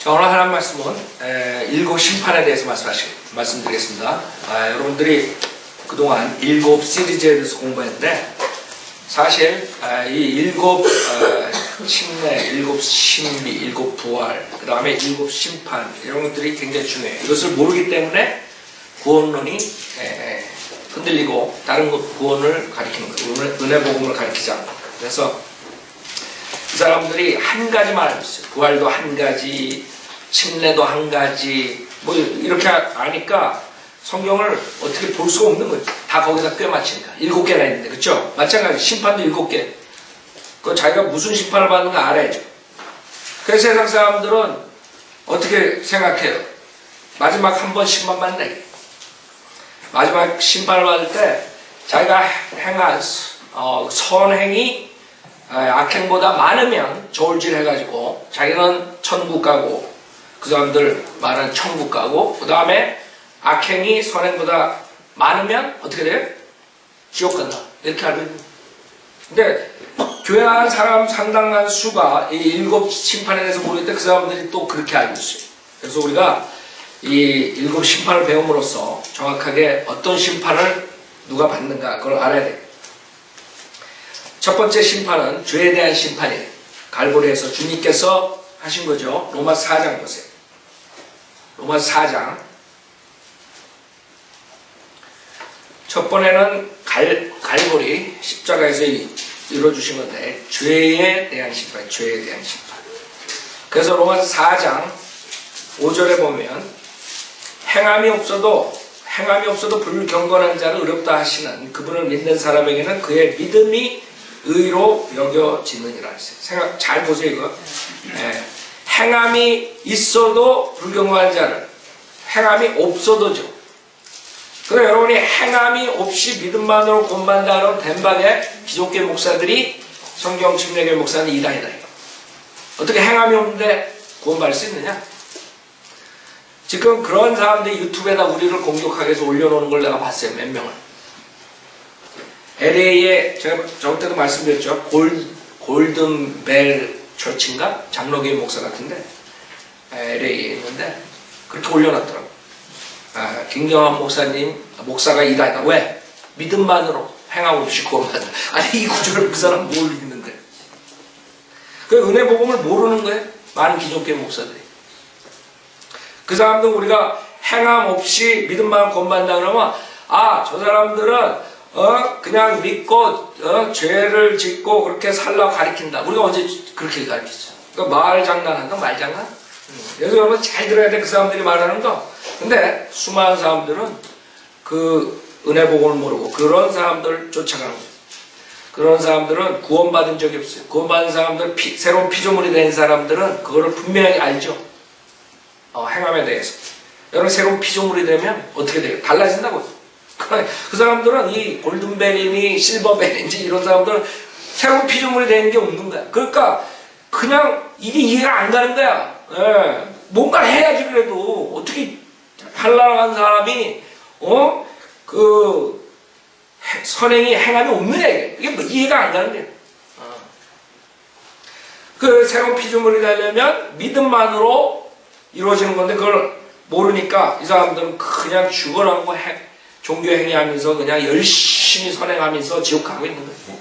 자, 오늘 하나님 말씀은 일곱 심판에 대해서 말씀드리겠습니다. 여러분들이 그동안 일곱 시리즈에 대해서 공부했는데 사실 이 일곱 침례, 일곱 신비, 일곱 부활, 그 다음에 일곱 심판 이런 것들이 굉장히 중요해요. 이것을 모르기 때문에 구원론이 흔들리고 다른 것 구원을 가리키는 거예요. 은혜 복음을 가리키지 않고. 그래서 이 사람들이 한 가지만 알고 있어요. 부활도 한 가지, 침례도 한 가지, 뭐 이렇게 아니까 성경을 어떻게 볼 수가 없는 거예요. 다 거기다 꿰맞추니까. 7개나 있는데, 그쵸? 마찬가지, 심판도 7개. 그 자기가 무슨 심판을 받는가 알아야죠. 그래서 세상 사람들은 어떻게 생각해요? 마지막 한 번 심판 받는다. 마지막 심판을 받을 때 자기가 행한 선행이 악행보다 많으면 저울질 해가지고 자기는 천국 가고 그 사람들 말은 천국 가고 그 다음에 악행이 선행보다 많으면 어떻게 돼요? 지옥 간다. 이렇게 알고 있는 거예요. 근데 교회 나간 사람 상당한 수가 이 일곱 심판에 대해서 모를 때 그 사람들이 또 그렇게 알고 있어요. 그래서 우리가 이 일곱 심판을 배움으로써 정확하게 어떤 심판을 누가 받는가 그걸 알아야 돼요. 첫 번째 심판은 죄에 대한 심판이에요. 갈보리에서 주님께서 하신 거죠. 로마서 4장 보세요. 로마서 4장. 첫 번에는 갈보리 십자가에서 이루어주신 건데 죄에 대한 심판, 죄에 대한 심판. 그래서 로마서 4장 5절에 보면 행함이 없어도 불경건한 자를 의롭다 하시는 그분을 믿는 사람에게는 그의 믿음이 의로 여겨지느니라 했어요. 생각 잘 보세요 이거. 행함이 있어도 불경건한 자를 행함이 없어도죠. 그래서 여러분이 행함이 없이 믿음만으로 구원받는다는 대박의 기독교 목사들이 성경 침례교회 목사는 이단이다. 어떻게 행함이 없는데 구원받을 수 있느냐? 지금 그런 사람들이 유튜브에다 우리를 공격하기 위해서 올려놓은 걸 내가 봤어요. 몇 명을. LA에 제가 저번 때도 말씀드렸죠. 골든벨 처치인가? 장로교회 목사 같은데 LA에 있는데 그렇게 올려놨더라고. 김경환 목사가 이다이다. 왜? 믿음만으로 행함 없이 구원받아. 아니 이 구절을 그 사람 뭘 읽는데? 그 은혜 복음을 모르는 거예요. 많은 기독교 목사들이. 그 사람들 우리가 행함 없이 믿음만 구원받는다 그러면 저 사람들은 그냥 믿고 죄를 짓고 그렇게 살라고 가르친다. 우리가 언제 그렇게 가르쳤죠? 그러니까 말 장난한다, 말 장난. 그래서 여러분 잘 들어야 돼. 그 사람들이 말하는 거. 근데 수많은 사람들은 그 은혜 복음을 모르고 그런 사람들 쫓아가는 거예요. 그런 사람들은 구원받은 적이 없어요. 구원받은 사람들, 새로운 피조물이 된 사람들은 그거를 분명히 알죠. 행함에 대해서. 여러분 새로운 피조물이 되면 어떻게 돼요? 달라진다고. 그 사람들은 이 골든벨이니 실버벨인지 이런 사람들은 새로운 피조물이 되는 게 없는 거야. 그러니까 그냥 이게 이해가 안 가는 거야. 뭔가 해야지 그래도. 어떻게 하려고 한 사람이 선행이 행함이 없느냐 이게 뭐 이해가 안 가는 거야. 그 새로운 피조물이 되려면 믿음만으로 이루어지는 건데 그걸 모르니까 이 사람들은 그냥 죽어라고 종교 행위하면서 그냥 열심히 선행하면서 지옥 가고 있는 거예요.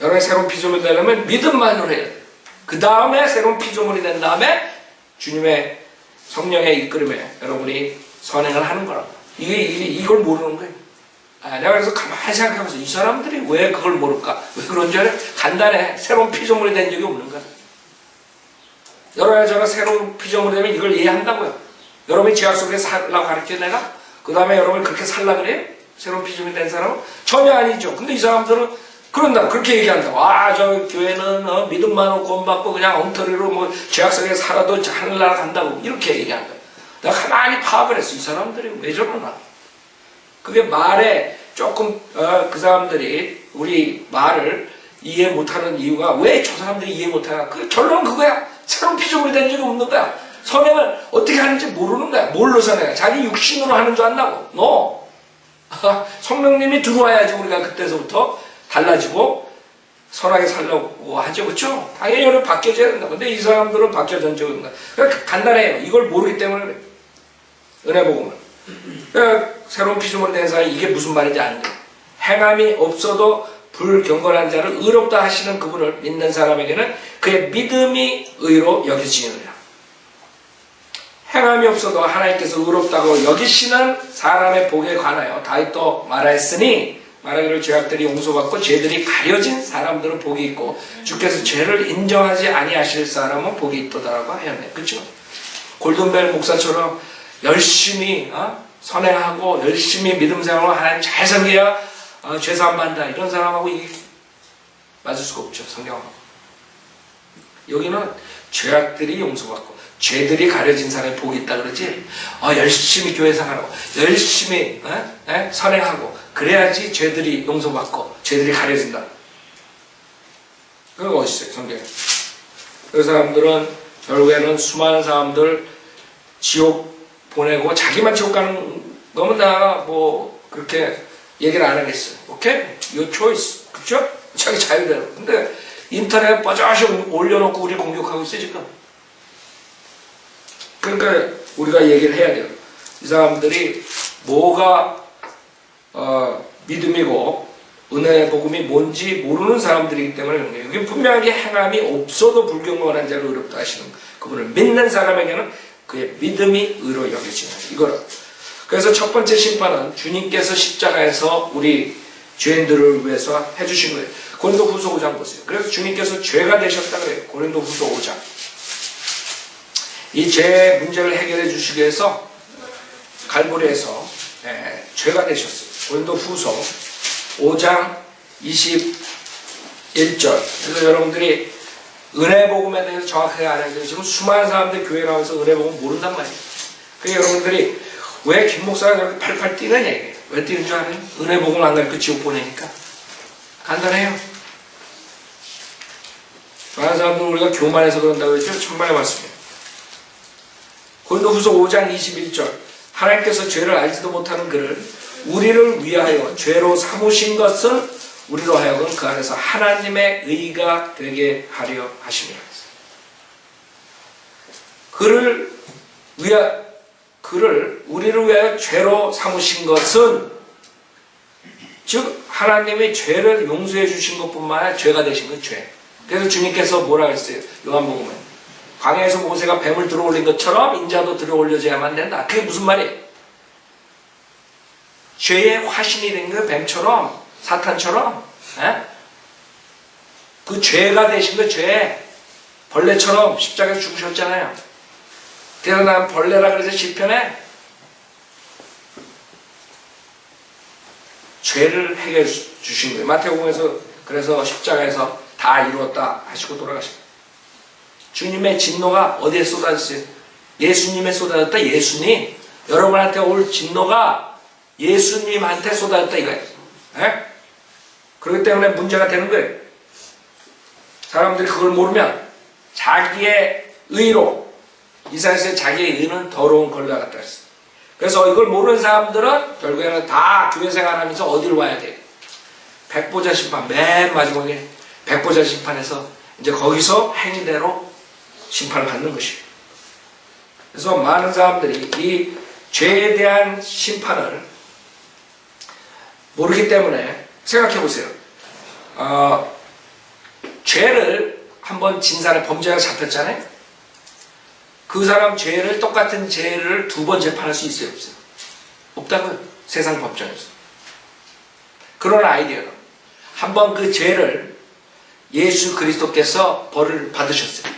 여러분이 새로운 피조물이 되려면 믿음만으로 해야 돼요. 그 다음에 새로운 피조물이 된 다음에 주님의 성령의 이끌음에 여러분이 선행을 하는 거라고. 이걸 모르는 거예요. 내가 그래서 가만히 생각하면서 이 사람들이 왜 그걸 모를까? 왜 그런 줄 알아요? 간단해. 새로운 피조물이 된 적이 없는 거야. 여러분이 제가 새로운 피조물이 되면 이걸 이해한다고요. 여러분이 죄악 속에서 살라고 가르쳐 내가? 그 다음에 여러분이 그렇게 살라 그래요? 새로운 피조물이 된 사람은? 전혀 아니죠. 근데 이 사람들은 그런다. 그렇게 얘기한다고. 저 교회는 믿음만 구원받고 그냥 엉터리로 죄악 속에 살아도 하늘나라 간다고. 이렇게 얘기한 거예요. 내가 가만히 파악을 했어. 이 사람들이 왜 저러나. 그게 말에 조금, 그 사람들이 우리 말을 이해 못하는 이유가 왜 저 사람들이 이해 못하나. 그 결론은 그거야. 새로운 피조물이 된 적이 없는 거야. 선행을 어떻게 하는지 모르는 거야. 뭘로 선행해? 자기 육신으로 하는 줄 안다고. 성령님이 들어와야지 우리가 그때서부터 달라지고 선하게 살려고 하죠. 그렇죠? 당연히 여러분 바뀌어져야 된다. 근데 이 사람들은 바뀌어진 적이 없나. 그러니까 간단해요. 이걸 모르기 때문에 그래. 은혜 복음은. 그러니까 새로운 피조물이 된 사람이 이게 무슨 말인지 아는데, 행함이 없어도 불경건한 자를 의롭다 하시는 그분을 믿는 사람에게는 그의 믿음이 의로 여겨지느니라. 행함이 없어도 하나님께서 의롭다고 여기시는 사람의 복에 관하여 다윗도 말하였으니, 말하기를 죄악들이 용서받고 죄들이 가려진 사람들은 복이 있고 주께서 죄를 인정하지 아니하실 사람은 복이 있도다라고 하였네. 그렇죠? 골든벨 목사처럼 열심히 선행하고 열심히 믿음 생활로 하나님 잘 섬겨야 죄사함 받는다. 이런 사람하고 이게 맞을 수가 없죠. 성경하고. 여기는 죄악들이 용서받고 죄들이 가려진 사람이 복이 있다 그러지. 열심히 교회 생활하고 열심히 선행하고 그래야지 죄들이 용서받고 죄들이 가려진다. 그거 어딨어요 성경에. 그 사람들은 결국에는 수많은 사람들 지옥 보내고 자기만 지옥 가는 거면 다 뭐 그렇게 얘기를 안 하겠어요. 오케이? Your choice. 그쵸? 자기 자유대로. 근데 인터넷 빠져시 올려놓고 우리 공격하고 있어요 지금. 그러니까 우리가 얘기를 해야 돼요. 이 사람들이 뭐가 믿음이고 은혜의 복음이 뭔지 모르는 사람들이기 때문에 그런 거예요. 여기 분명하게 행함이 없어도 불경건한 자를 의롭다 하시는 그분을 믿는 사람에게는 그의 믿음이 의로 여겨지는 이거라. 그래서 첫 번째 심판은 주님께서 십자가에서 우리 죄인들을 위해서 해주신 거예요. 고린도후서 5장 보세요. 그래서 주님께서 죄가 되셨다 그래요. 고린도후서 5장. 이 죄 문제를 해결해 주시기 위해서 갈보리에서 죄가 되셨어요. 고린도후서 5장 21절. 그래서 여러분들이 은혜 복음에 대해서 정확하게 알아야 돼요. 지금 수많은 사람들이 교회 나와서 은혜 복음 모른단 말이에요. 그래서 여러분들이 왜 김 목사가 저렇게 팔팔 뛰느냐 이게. 왜 뛰는 줄 알아요? 은혜 복음 안 가르쳐 지옥 보내니까. 간단해요. 많은 사람들은 우리가 교만해서 그런다고 했죠. 천만의 말씀이에요. 고린도후서 5장 21절. 하나님께서 죄를 알지도 못하는 그를 우리를 위하여 죄로 삼으신 것은 우리로 하여금 그 안에서 하나님의 의가 되게 하려 하심이라. 그를 우리를 위하여 죄로 삼으신 것은 즉 하나님이 죄를 용서해 주신 것뿐만 아니라 죄가 되신 건 죄. 그래서 주님께서 뭐라 했어요? 요한복음에 광야에서 모세가 뱀을 들어올린 것처럼 인자도 들어올려져야만 된다. 그게 무슨 말이에요? 죄의 화신이 된 거예요. 뱀처럼 사탄처럼. 그 죄가 되신 거 죄. 벌레처럼 십자가에서 죽으셨잖아요. 그래서 난 벌레라 그래서 시편에 죄를 해결해 주신 거예요. 마태복음에서 그래서 십자가에서 다 이루었다 하시고 돌아가셨어요. 주님의 진노가 어디에 쏟아졌어요? 예수님에 쏟아졌다. 예수님. 여러분한테 올 진노가 예수님한테 쏟아졌다 이거예요. 그렇기 때문에 문제가 되는 거예요. 사람들이 그걸 모르면 자기의 의로 이사야서의 자기의 의는 더러운 걸레 같다 했어요. 그래서 이걸 모르는 사람들은 결국에는 다 교회 생활하면서 어디로 와야 돼요? 백보자 심판. 맨 마지막에 백보자 심판에서 이제 거기서 행위대로 심판을 받는 것이에요. 그래서 많은 사람들이 이 죄에 대한 심판을 모르기 때문에 생각해 보세요. 죄를 한번 진 사람이 범죄가 잡혔잖아요. 그 사람 죄를 똑같은 죄를 두 번 재판할 수 있어요? 없어요? 없다고요. 세상 법정에서. 그런 아이디어는 한번 그 죄를 예수 그리스도께서 벌을 받으셨어요.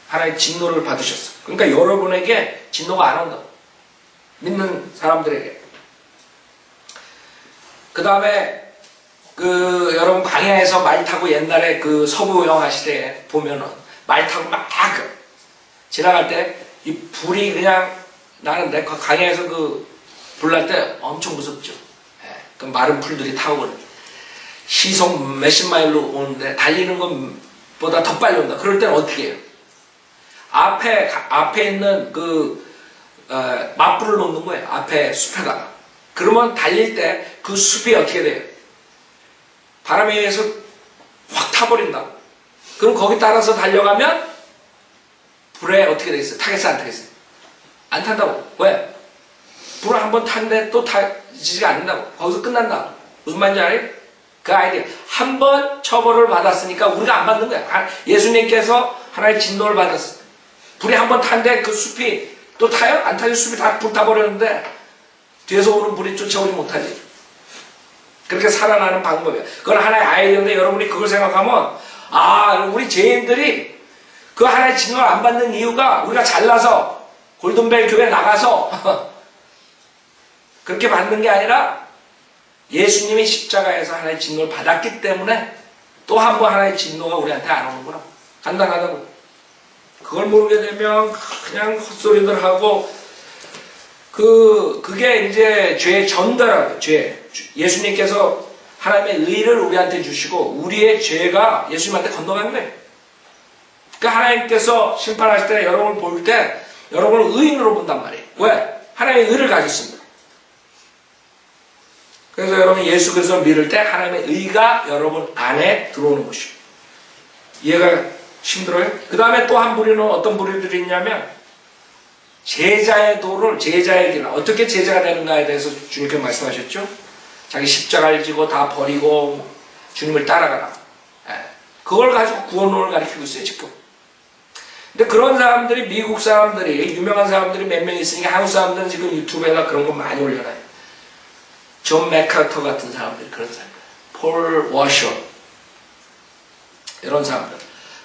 하나의 진노를 받으셨어요. 그러니까 여러분에게 진노가 안 온다. 믿는 사람들에게. 그 다음에 여러분 광야에서 말 타고 옛날에 그 서부 영화 시대에 보면은 말 타고 막 지나갈 때 이 불이 그냥 나는데 그 광야에서 그 불 날 때 엄청 무섭죠. 그 마른 풀들이 타고 그래. 시속 몇십 마일로 오는데 달리는 것보다 더 빨리 온다. 그럴 때는 어떻게 해요? 앞에 있는 맞불을 놓는 거예요. 앞에 숲에다가. 그러면 달릴 때 그 숲이 어떻게 돼요? 바람에 의해서 확 타버린다. 그럼 거기 따라서 달려가면 불에 어떻게 돼 있어요? 타겠어요? 안 타겠어요? 안 탄다고. 왜? 불을 한번 탔는데 또 타지지가 않는다고. 거기서 끝난다. 무슨 말인지 알아요? 그 아이디어. 한 번 처벌을 받았으니까 우리가 안 받는 거야. 예수님께서 하나의 진노를 받았어. 불이 한 번 탄데 그 숲이 또 타요? 안 타요? 숲이 다 불타버렸는데 뒤에서 오는 불이 쫓아오지 못하지. 그렇게 살아나는 방법이야. 그건 하나의 아이디어인데 여러분이 그걸 생각하면 우리 죄인들이 그 하나의 진노를 안 받는 이유가 우리가 잘나서 골든벨 교회 나가서 그렇게 받는 게 아니라 예수님이 십자가에서 하나의 진노를 받았기 때문에 또 한 번 하나의 진노가 우리한테 안 오는구나. 간단하다고. 그걸 모르게 되면 그냥 헛소리들 하고 그게 이제 죄의 전달하고 죄. 예수님께서 하나님의 의를 우리한테 주시고 우리의 죄가 예수님한테 건너가는 거예요. 그러니까 하나님께서 심판하실 때 여러분을 볼 때 여러분을 의인으로 본단 말이에요. 왜? 하나님의 의를 가졌습니다. 그래서 여러분 예수 그리스도를 믿을 때 하나님의 의가 여러분 안에 들어오는 것이에요. 이해가 힘들어요? 그 다음에 또 한 부류는 어떤 부류들이 있냐면 제자의 도를 제자의 길. 어떻게 제자가 되는가에 대해서 주님께서 말씀하셨죠? 자기 십자가를 지고 다 버리고 주님을 따라가라. 그걸 가지고 구원론을 가르치고 있어요 지금. 근데 그런 사람들이 미국 사람들이 유명한 사람들이 몇 명 있으니까 한국 사람들은 지금 유튜브에다 그런 거 많이 올려놔요. 존 맥카터 같은 사람들이 그런 사람들, 폴 워셔 이런 사람들,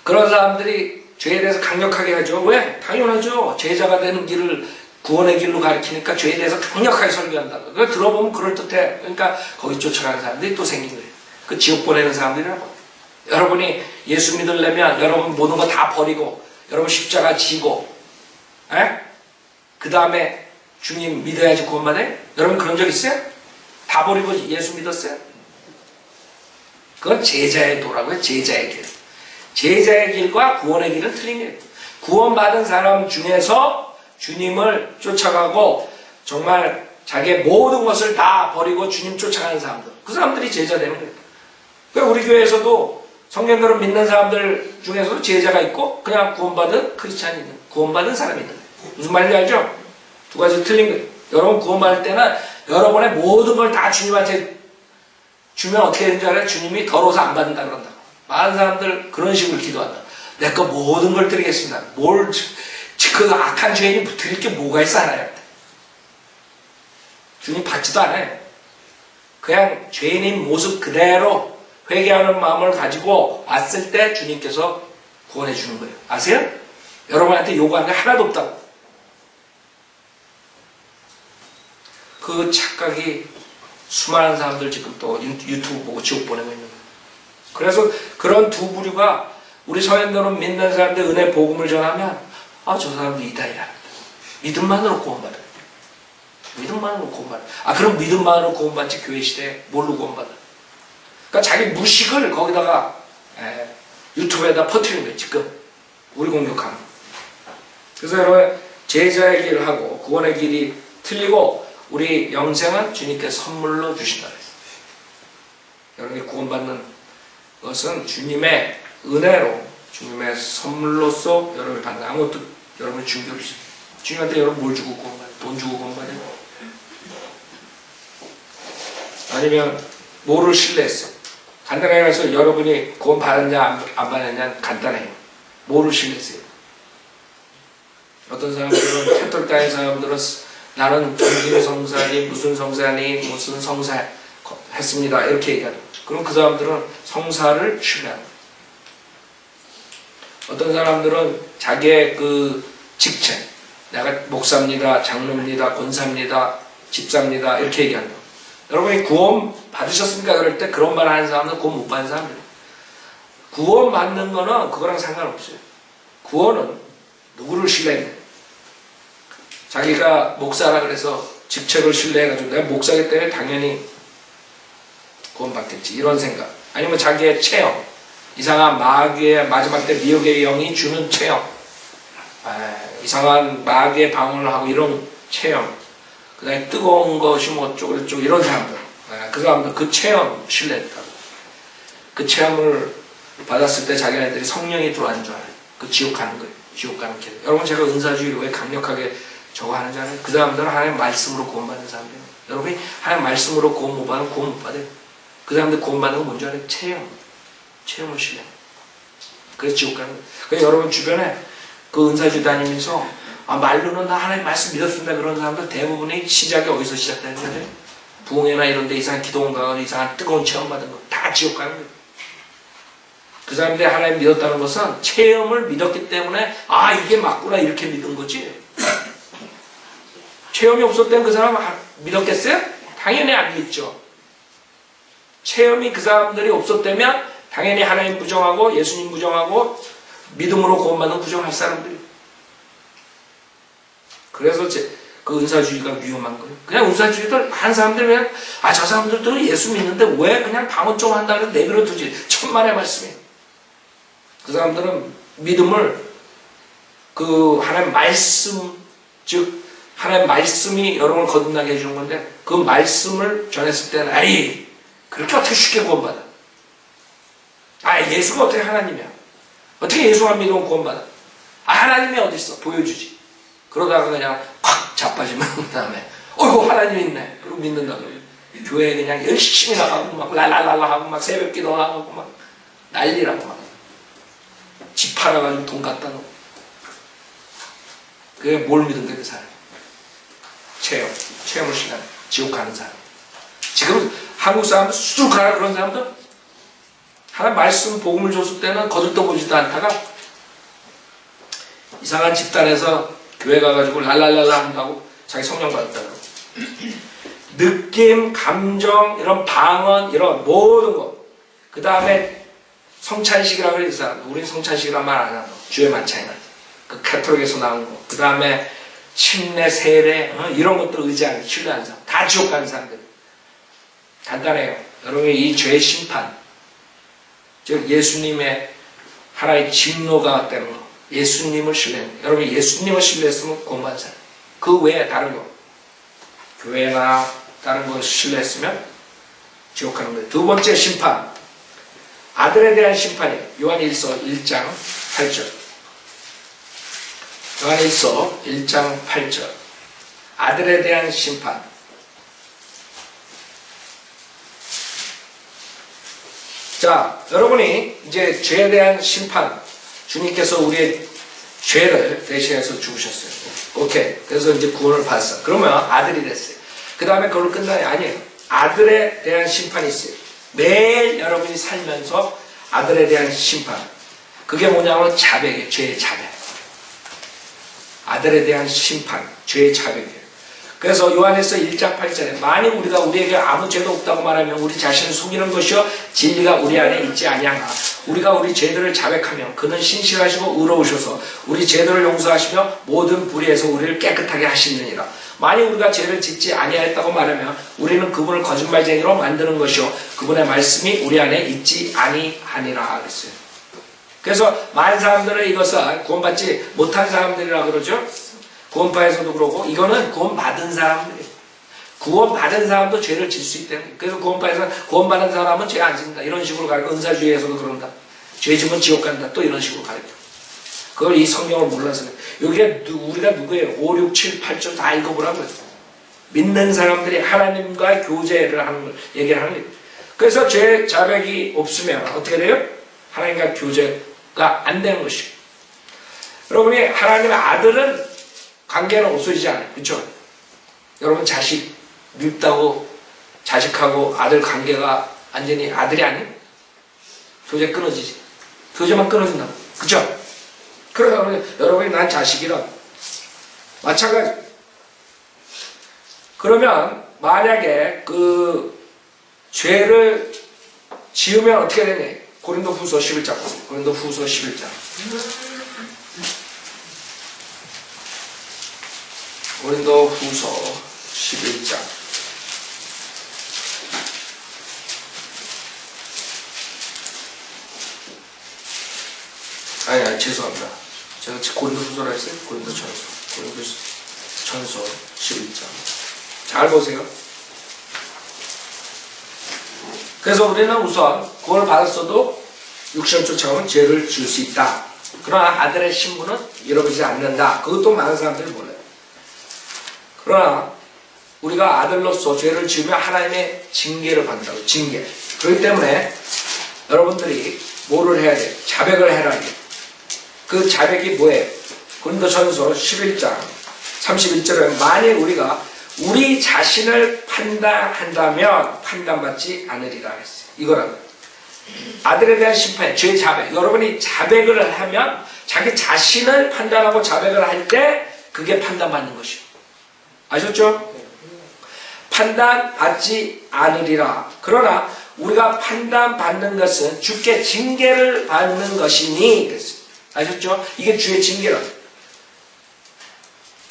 그런 사람들이 죄에 대해서 강력하게 하죠. 왜? 당연하죠. 제자가 되는 길을 구원의 길로 가르치니까 죄에 대해서 강력하게 설교한다고. 그걸 들어보면 그럴듯해. 그러니까 거기 쫓아가는 사람들이 또 생긴 거예요. 그 지옥 보내는 사람들이라고. 여러분이 예수 믿으려면 여러분 모든 거 다 버리고 여러분 십자가 지고 그 다음에 주님 믿어야지 구원받아요? 여러분 그런 적 있어요? 다 버리고 예수 믿었어요? 그건 제자의 도라고요. 제자의 길. 제자의 길과 구원의 길은 틀린 거예요. 구원받은 사람 중에서 주님을 쫓아가고 정말 자기의 모든 것을 다 버리고 주님 쫓아가는 사람들, 그 사람들이 제자 되는 거예요. 그러니까 우리 교회에서도 성경대로 믿는 사람들 중에서도 제자가 있고 그냥 구원받은 크리스찬이 있는, 구원받은 사람이 있는 거예요. 무슨 말인지 알죠? 두 가지 틀린 거예요. 여러분 구원받을 때는 여러분의 모든 걸 다 주님한테 주면 어떻게 되는지 알아요? 주님이 더러워서 안 받는다 그런다. 많은 사람들 그런 식으로 기도한다. 내 거 모든 걸 드리겠습니다. 그 악한 죄인이 드릴 게 뭐가 있어 하나요? 주님 받지도 않아요. 그냥 죄인인 모습 그대로 회개하는 마음을 가지고 왔을 때 주님께서 구원해 주는 거예요. 아세요? 여러분한테 요구하는 게 하나도 없다고. 그 착각이 수많은 사람들 지금 또 유튜브 보고 지옥 보내고 있는 거예요. 그래서 그런 두 부류가 우리 서현대로 믿는 사람들 은혜 복음을 전하면 저 사람도 이단이라. 믿음만으로 구원받아요. 믿음만으로 구원받아요. 그럼 믿음만으로 구원받지 교회 시대에 뭘로 구원받아요? 그러니까 자기 무식을 거기다가 유튜브에다 퍼뜨리는 거예요. 지금 우리 공격하는. 그래서 여러분 제자의 길을 하고 구원의 길이 틀리고 우리 영생은 주님께서 선물로 주신다. 여러분이 구원받는 것은 주님의 은혜로 주님의 선물로서 여러분이 받는 아무것도 여러분이 준비를 주세요. 주님한테 여러분 뭘 주고 구원받아요? 돈 주고 구원받아요? 아니면 뭐를 신뢰했어? 간단하게 해서 여러분이 구원 받았냐 안 받았냐 간단해요. 뭐를 신뢰했어요? 어떤 사람들은 캐톨릭 다닌 사람들은 나는 종교 성사니 무슨 성사니 무슨 성사 했습니다 이렇게 얘기하죠. 그럼 그 사람들은 성사를 신뢰합니다. 어떤 사람들은 자기의 그 직책, 내가 목사입니다, 장로입니다, 권사입니다, 집사입니다 이렇게 얘기한다. 여러분이 구원 받으셨습니까? 그럴 때 그런 말 하는 사람은 구원 못 받는 사람들이에요. 구원 받는 거는 그거랑 상관없어요. 구원은 누구를 신뢰해요? 자기가 목사라 그래서 직책을 신뢰해가지고 내가 목사기 때문에 당연히 구원 받겠지 이런 생각. 아니면 자기의 체험, 이상한 마귀의 마지막 때 미혹의 영이 주는 체험, 이상한 마귀의 방언을 하고 이런 체험, 그 다음에 뜨거운 것이 뭐 어쩌고 저쩌고 이런 사람들, 그 사람들 그 체험 신뢰했다고. 그 체험을 받았을 때 자기네들이 성령이 들어가는 줄 알아요. 그 지옥 가는 거예요. 지옥 가는 길. 여러분 제가 은사주의를 왜 강력하게 저거 하는 줄 알아요? 그 사람들은 하나님 말씀으로 구원받는 사람들이에요. 여러분이 하나님 말씀으로 구원 못 받으면 구원 못 받아요. 그 사람들 구원받는 건 뭔지 알아요? 체험을 실행. 그래서 지옥 가는 거예요. 그래서 여러분 주변에 그 은사주의 다니면서 말로는 나 하나님 말씀 믿었습니다 그런 사람들 대부분의 시작이 어디서 시작되는 거예요? 부흥회나 이런 데 이상한 기도원 가거나 이상한 뜨거운 체험 받은 거 다 지옥 가는 거예요. 그 사람들이 하나님 믿었다는 것은 체험을 믿었기 때문에 이게 맞구나 이렇게 믿은 거지. 체험이 없었다면 그 사람 믿었겠어요? 당연히 안 믿죠. 체험이 그 사람들이 없었다면 당연히 하나님 부정하고 예수님 부정하고 믿음으로 구원받는 부정할 사람들이. 그래서 그 은사주의가 위험한 거예요. 그냥 은사주의들 한 사람들 그냥 저 사람들도 예수 믿는데 왜 그냥 방언 좀 한다 그래서 내버려 두지. 천만의 말씀이에요. 그 사람들은 믿음을 그 하나님 말씀 즉 하나님 말씀이 여러분을 거듭나게 해주는 건데 그 말씀을 전했을 때는 그렇게 어떻게 쉽게 구원받아? 예수가 어떻게 하나님이야? 어떻게 예수만 믿으면 구원받아? 하나님이 어디 있어? 보여주지. 그러다가 그냥 콱 자빠지면 그 다음에 하나님 있네. 그리고 믿는다고. 교회에 그냥 열심히 나가고 막 랄랄랄라 하고 막 새벽 기도하고 막 난리라고 막 집 팔아가지고 돈 갖다 놓고. 그게 뭘 믿은데 그 사람? 체험을 시간 지옥 가는 사람. 지금 한국 사람들 쑥 가라 그런 사람들 하나 말씀 복음을 줬을 때는 거들떠보지도 않다가 이상한 집단에서 교회 가가지고 랄랄랄라 한다고 자기 성령 받았다고. 느낌, 감정, 이런 방언, 이런 모든 거. 그 다음에 성찬식이라고 그래, 이 사람. 우린 성찬식이란 말 안 하고. 주의 만찬이나. 그 카톨릭에서 나온 거. 그 다음에 침례, 세례, 이런 것들 의지하는, 신뢰하는 사람. 다 지옥 가는 사람들. 간단해요. 여러분이 이 죄의 심판, 즉 예수님의 하나의 진노가 되는 거. 예수님을 신뢰합니다. 여러분이 예수님을 신뢰했으면 구원받은 사람. 그 외에 다른 거. 교회나 다른 걸 신뢰했으면 지옥 가는 거예요. 두 번째 심판. 아들에 대한 심판이에요. 요한일서 1장 8절. 요한일서 1장 8절. 아들에 대한 심판. 자, 여러분이 이제 죄에 대한 심판. 주님께서 우리의 죄를 대신해서 죽으셨어요. 오케이. 그래서 이제 구원을 받았어. 그러면 아들이 됐어요. 그 다음에 그걸로 끝나요? 아니에요. 아들에 대한 심판이 있어요. 매일 여러분이 살면서 아들에 대한 심판. 그게 뭐냐면 자백이에요. 죄의 자백. 아들에 대한 심판. 죄의 자백이에요. 그래서 요한에서 1장 8절에 만일 우리가 우리에게 아무 죄도 없다고 말하면 우리 자신을 속이는 것이요 진리가 우리 안에 있지 아니하나 우리가 우리 죄들을 자백하면 그는 신실하시고 의로우셔서 우리 죄들을 용서하시며 모든 불의에서 우리를 깨끗하게 하시느니라. 만일 우리가 죄를 짓지 아니하였다고 말하면 우리는 그분을 거짓말쟁이로 만드는 것이요 그분의 말씀이 우리 안에 있지 아니하니라 그랬어요. 그래서 많은 사람들은 이것을 구원받지 못한 사람들이라고 그러죠. 구원파에서도 그러고 이거는 구원받은 사람들이에요. 구원받은 사람도 죄를 질 수 있다는 거예요. 그래서 구원파에서는 구원받은 사람은 죄 안 짓는다 이런 식으로 가르쳐. 은사주의에서도 그런다. 죄 지면 지옥 간다 또 이런 식으로 가르쳐. 그걸 이 성경을 몰라서 여기에 우리가 누구예요? 5, 6, 7, 8절 다 읽어보라고요. 믿는 사람들이 하나님과 교제를 하는 걸 얘기를 하는 거예요. 그래서 죄 자백이 없으면 어떻게 돼요? 하나님과 교제가 안 되는 것이에요. 여러분이 하나님의 아들은 관계는 없어지지 않아요. 그렇죠? 여러분 자식 밉다고 자식하고 아들 관계가 완전히 아들이 아니에요? 교제 끊어지지. 교제만 끊어진다고. 그렇죠? 그래서 여러분이 난 자식이라 마찬가지. 그러면 만약에 그 죄를 지으면 어떻게 되냐? 고린도후서 11장. 고린도후서 11장. 고린도후서 11장. 아니 죄송합니다. 제가 고린도후서라 했어요. 고린도전서 11장. 잘 보세요. 그래서 우리는 우선 구원을 받았어도 육신을 쫓아오면 죄를 지을 수 있다. 그러나 아들의 신분은 잃어버리지 않는다. 그것도 많은 사람들이 몰라요. 그러나 우리가 아들로서 죄를 지으면 하나님의 징계를 받는다고. 징계. 그렇기 때문에 여러분들이 뭐를 해야 돼요? 자백을 해라. 그 자백이 뭐예요? 고린도전서 11장 31절에 만일 우리가 우리 자신을 판단한다면 판단받지 않으리라 했어요. 이거라고. 아들에 대한 심판, 죄 자백. 여러분이 자백을 하면 자기 자신을 판단하고 자백을 할 때 그게 판단받는 것이요. 아셨죠? 판단받지 않으리라. 그러나 우리가 판단받는 것은 주께 징계를 받는 것이니 그랬어요. 아셨죠? 이게 주의 징계라.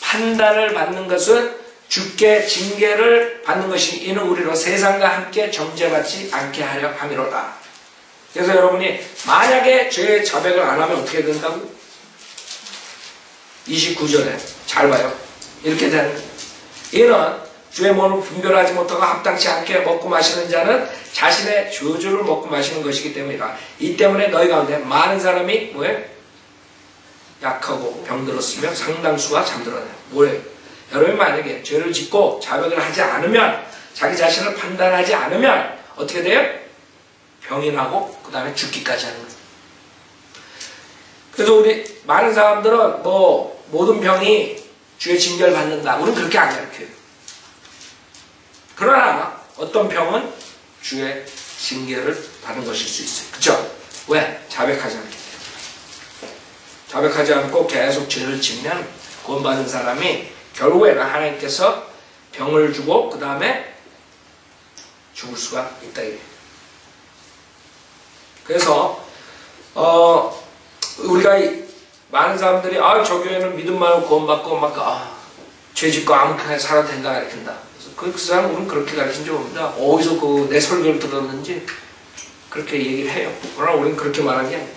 판단을 받는 것은 주께 징계를 받는 것이니 이는 우리로 세상과 함께 정죄받지 않게 하려 함이로다. 그래서 여러분이 만약에 죄의 자백을 안 하면 어떻게 된다고? 29절에 잘 봐요. 이렇게 되는 거예요. 이는 주의 몸을 분별하지 못하고 합당치 않게 먹고 마시는 자는 자신의 저주를 먹고 마시는 것이기 때문이다. 이 때문에 너희 가운데 많은 사람이 뭐예요? 약하고 병들었으며 상당수가 잠들었네요. 뭐예요? 여러분이 만약에 죄를 짓고 자백을 하지 않으면 자기 자신을 판단하지 않으면 어떻게 돼요? 병이 나고 그 다음에 죽기까지 하는 거예요. 그래서 우리 많은 사람들은 뭐 모든 병이 주의 징계를 받는다. 우리는 그렇게 안 가르쳐요. 그러나 어떤 병은 주의 징계를 받는 것일 수 있어요. 그렇죠? 왜? 자백하지 않기 때문에. 자백하지 않고 계속 죄를 짓면 구원받은 사람이 결국에는 하나님께서 병을 주고 그 다음에 죽을 수가 있다. 그래서 우리가 많은 사람들이 저 교회는 믿음만으로 구원받고 막 죄 짓고 아무렇게나 살아도 된다 가르친다. 그래서 그 사람 우리는 그렇게 가르친 적 없습니다. 어디서 내 설교를 들었는지 그렇게 얘기를 해요. 그러나 우리는 그렇게 말한 게 아니에요.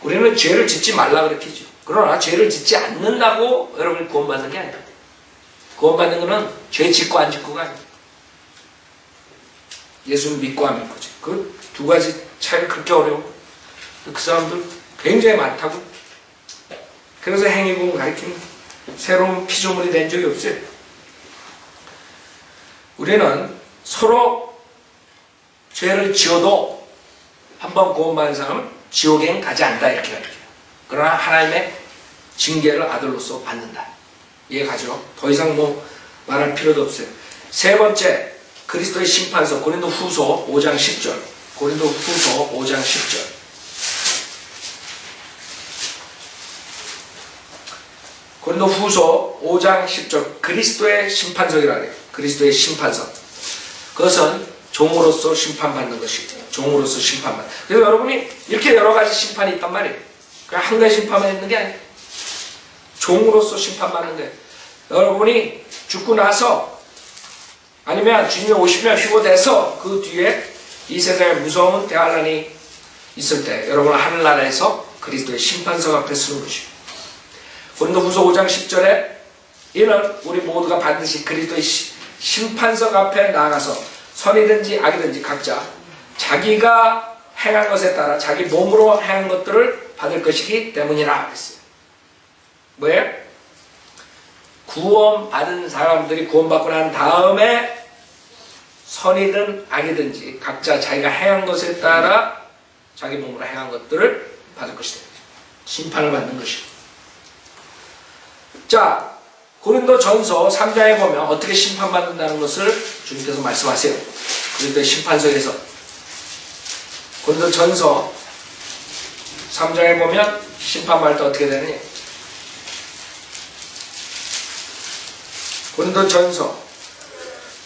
우리는 죄를 짓지 말라 그랬겠죠. 그러나 죄를 짓지 않는다고 여러분이 구원받는 게 아니에요. 구원받는 거는 죄 짓고 안 짓고가 아니에요. 예수 믿고 안 믿고지. 그 두 가지 차이가 그렇게 어려워. 그 사람들 굉장히 많다고. 그래서 행위복음 가르치는 새로운 피조물이 된 적이 없어요. 우리는 서로 죄를 지어도 한번 구원받은 사람은 지옥엔 가지 않는다 이렇게 가르쳐요. 그러나 하나님의 징계를 아들로서 받는다. 이해가죠? 더 이상 말할 필요도 없어요. 세 번째, 그리스도의 심판서 고린도 후서 5장 10절. 고린도 후서 5장 10절. 고린도 후서 5장 10절. 그리스도의 심판석이라 그래요. 그리스도의 심판석. 그것은 종으로서 심판받는 것이에요. 종으로서 심판받는. 그래서 여러분이 이렇게 여러 가지 심판이 있단 말이에요. 그냥 한 가지 심판만 있는 게 아니에요. 종으로서 심판받는 거예요. 여러분이 죽고 나서 아니면 주님이 오시면 휴거돼서 그 뒤에 이 세상에 무서운 대환란이 있을 때 여러분은 하늘나라에서 그리스도의 심판석 앞에 서는 것이에요. 고린도후서 5장 10절에 이는 우리 모두가 반드시 그리스도의 심판석 앞에 나아가서 선이든지 악이든지 각자 자기가 행한 것에 따라 자기 몸으로 행한 것들을 받을 것이기 때문이라 그랬어요. 뭐예요? 구원받은 사람들이 구원받고 난 다음에 선이든 악이든지 각자 자기가 행한 것에 따라 자기 몸으로 행한 것들을 받을 것이다. 심판을 받는 것이요. 자, 고린도 전서 3장에 보면 어떻게 심판받는다는 것을 주님께서 말씀하세요. 그리스도의 심판석에서. 고린도 전서 3장에 보면 심판받을 때 어떻게 되느냐. 고린도 전서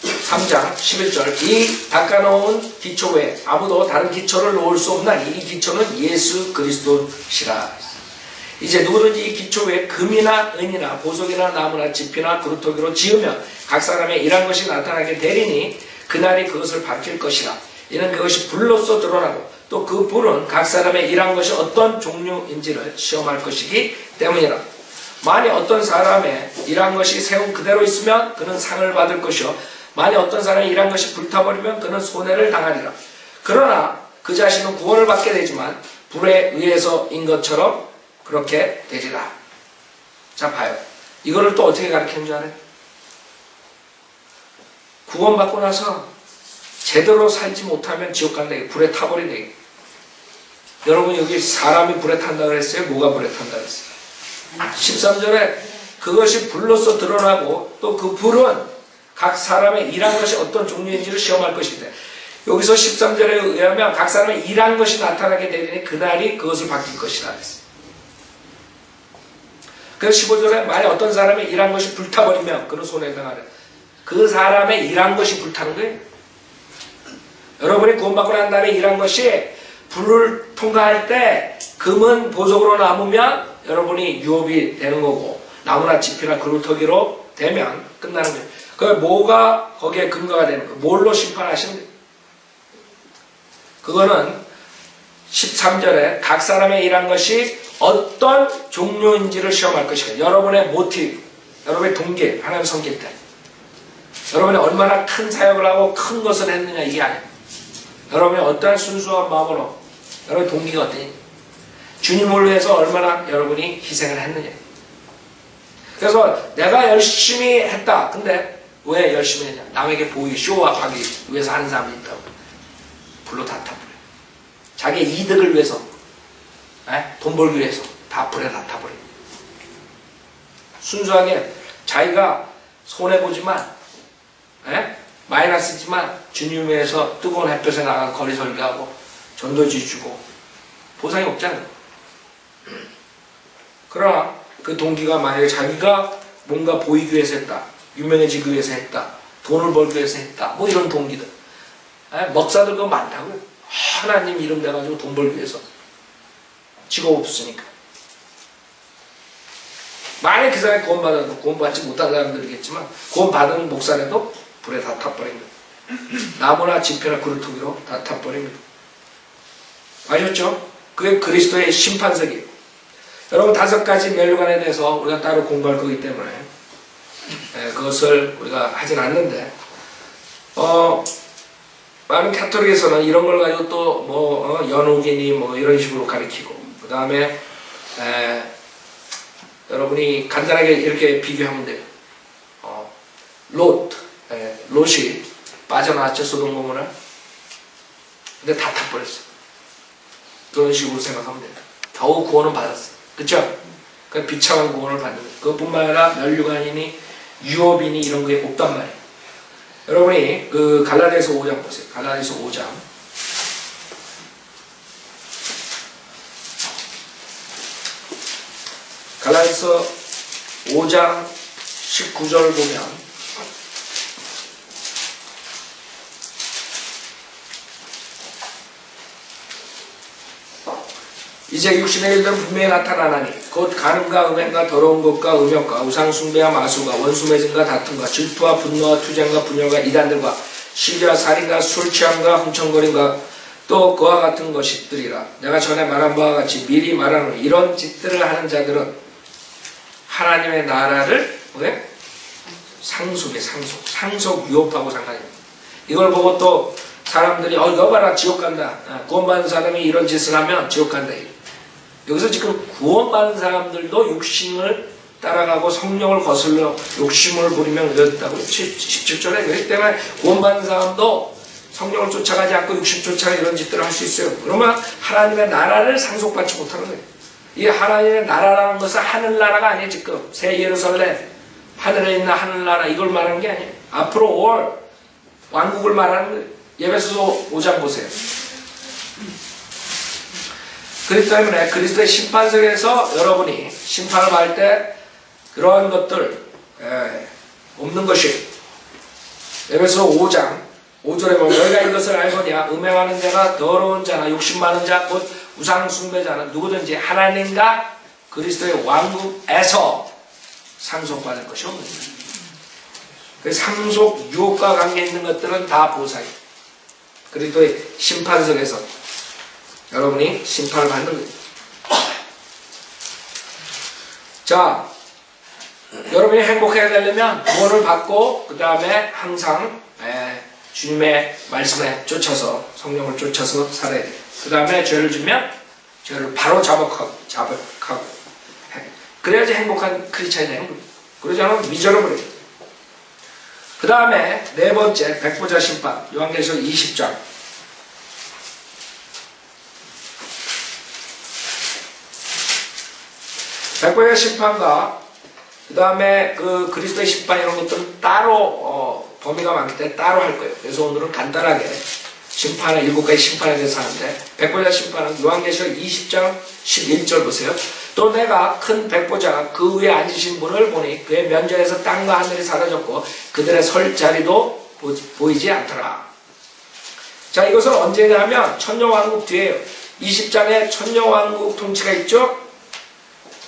3장 11절. 이 닦아놓은 기초 외에 아무도 다른 기초를 놓을 수 없나니 이 기초는 예수 그리스도시라. 이제 누구든지 이 기초 외에 금이나 은이나 보석이나 나무나 지피나 그루터기로 지으면 각 사람의 일한 것이 나타나게 되리니 그날이 그것을 밝힐 것이라. 이는 그것이 불로써 드러나고 또 그 불은 각 사람의 일한 것이 어떤 종류인지를 시험할 것이기 때문이라. 만일 어떤 사람의 일한 것이 세운 그대로 있으면 그는 상을 받을 것이요 만일 어떤 사람의 일한 것이 불타버리면 그는 손해를 당하리라. 그러나 그 자신은 구원을 받게 되지만 불에 의해서인 것처럼 그렇게 되리라. 자, 봐요. 이거를 또 어떻게 가르치는 줄 알아요? 구원받고 나서 제대로 살지 못하면 지옥 간다. 불에 타버리네. 여러분, 여기 사람이 불에 탄다 그랬어요? 뭐가 불에 탄다 그랬어요? 13절에 그것이 불로서 드러나고 또 그 불은 각 사람의 일한 것이 어떤 종류인지를 시험할 것이다. 여기서 13절에 의하면 각 사람의 일한 것이 나타나게 되니 그날이 그것을 바뀔 것이라 그랬어요. 그래서 15절에 만약 어떤 사람의 일한 것이 불타버리면 그는 손해에 해당하래. 그 사람의 일한 것이 불타는 거예요. 여러분이 구원받고 난 다음에 일한 것이 불을 통과할 때 금은 보석으로 남으면 여러분이 유업이 되는 거고 나무나 지피나 그루터기로 되면 끝나는 거예요. 그 뭐가 거기에 근거가 되는 거예요. 뭘로 심판하시는 거예요. 그거는 13절에 각 사람의 일한 것이 어떤 종류인지를 시험할 것이다. 여러분의 모티브, 여러분의 동기, 하나님 섬길 때 여러분이 얼마나 큰 사역을 하고 큰 것을 했느냐 이게 아니에요. 여러분이 어떠한 순수한 마음으로 여러분의 동기가 어떠니? 주님을 위해서 얼마나 여러분이 희생을 했느냐. 그래서 내가 열심히 했다. 근데 왜 열심히 했냐? 남에게 보이기, 쇼업하기 위해서 하는 사람이 있다고. 불로 다 타버려요. 자기의 이득을 위해서, 돈 벌기 위해서 다 불에 다 타버려요. 순수하게 자기가 손해보지만, 마이너스지만 주님 위해서 뜨거운 햇볕에 나가서 거리 설교하고 전도지 주고 보상이 없잖아요. 그러나 그 동기가 만약에 자기가 뭔가 보이기 위해서 했다, 유명해지기 위해서 했다, 돈을 벌기 위해서 했다, 뭐 이런 동기들. 목사들 그거 많다고요. 하나님 이름 내가지고 돈 벌기 위해서. 직업 없으니까. 만약 그 사람이 구원받아도 구원받지 못한 사람들이겠지만 구원받은 목사라도 불에 다 타버린 거예요. 나무나 지폐나 그루터기로 다 타버린 거예요. 아셨죠? 그게 그리스도의 심판석이에요. 여러분 5가지 멸류관에 대해서 우리가 따로 공부할 거기 때문에 그것을 우리가 하진 않는데 많은 카톨릭에서는 이런 걸 가지고 또 뭐 연옥이니 뭐 이런 식으로 가르치고 그 다음에 여러분이 간단하게 이렇게 비교하면 돼요. 롯이 빠져나왔죠, 소돔 고모라. 근데 다 타버렸어요. 그런 식으로 생각하면 돼요. 겨우 구원은 받았어요. 그쵸? 그 비참한 구원을 받는 거예요. 그것뿐만 아니라 멸류관이니 유업이니 이런 게 없단 말이에요. 여러분이 그 갈라디아서 5장 보세요. 갈라디아서 5장. 갈라디아서 5장 19절 보면 이제 육신의 일들은 분명히 나타나나니 곧 간음과 음행과 더러운 것과 음욕과 우상숭배와 마술과 원수매증과 다툼과 질투와 분노와 투쟁과 분열과 이단들과 시기와 살인과 술취함과 흥청거림과 또 그와 같은 것이들이라. 내가 전에 말한 바와 같이 미리 말하는 이런 짓들을 하는 자들은 하나님의 나라를 왜? 상속 유업하고 상관입니다. 이걸 보고 또 사람들이 이거 봐라 지옥 간다. 구원받은 사람이 이런 짓을 하면 지옥 간다. 여기서 지금 구원받은 사람들도 육신을 따라가고 성령을 거슬러 욕심을 부리면 이랬다고 17절에 그렇기 때문에 구원받은 사람도 성령을 쫓아가지 않고 육심 쫓아가 이런 짓들을 할 수 있어요. 그러면 하나님의 나라를 상속받지 못하는 거예요. 이 하나님의 나라라는 것은 하늘나라가 아니에요. 지금 새 예루살렘 하늘에 있는 하늘나라 이걸 말하는 게 아니에요. 앞으로 올 왕국을 말하는 거예요. 에베소서 5장 보세요. 그렇기 때문에 그리스도의 심판석에서 여러분이 심판을 받을 때 그러한 것들 없는 것이 에베소 5장 5절에 보면 너희가 이것을 알거냐 음행하는 자나 더러운 자나 욕심 많은 자 곧 우상 숭배자는 누구든지 하나님과 그리스도의 왕국에서 상속받을 것이 없는 거예요. 그 상속 유혹과 관계 있는 것들은 다 보상이에요. 그리스도의 심판석에서 여러분이 심판을 받는 거예요. 자, 여러분이 행복해야 되려면 구원을 받고 그 다음에 항상 주님의 말씀에 쫓아서 성령을 쫓아서 살아야 돼요. 그 다음에 죄를 지면 죄를 바로 자복하고 해. 그래야지 행복한 크리스찬이 되는 거예요. 그러지 않으면 미저러블해요. 그 다음에 네 번째 백보자 심판 요한계시록 20장 백보자 심판과 그 다음에 그 그리스도의 심판 이런 것들은 따로 범위가 많기 때문에 따로 할 거예요. 그래서 오늘은 간단하게 심판의 7가지 심판에 대해서 하는데 백보자 심판은 요한계시록 20장 11절 보세요. 또 내가 큰 백보자가 그 위에 앉으신 분을 보니 그의 면전에서 땅과 하늘이 사라졌고 그들의 설 자리도 보이지 않더라. 자, 이것은 언제냐면 천년왕국 뒤에요. 20장에 천년왕국 통치가 있죠.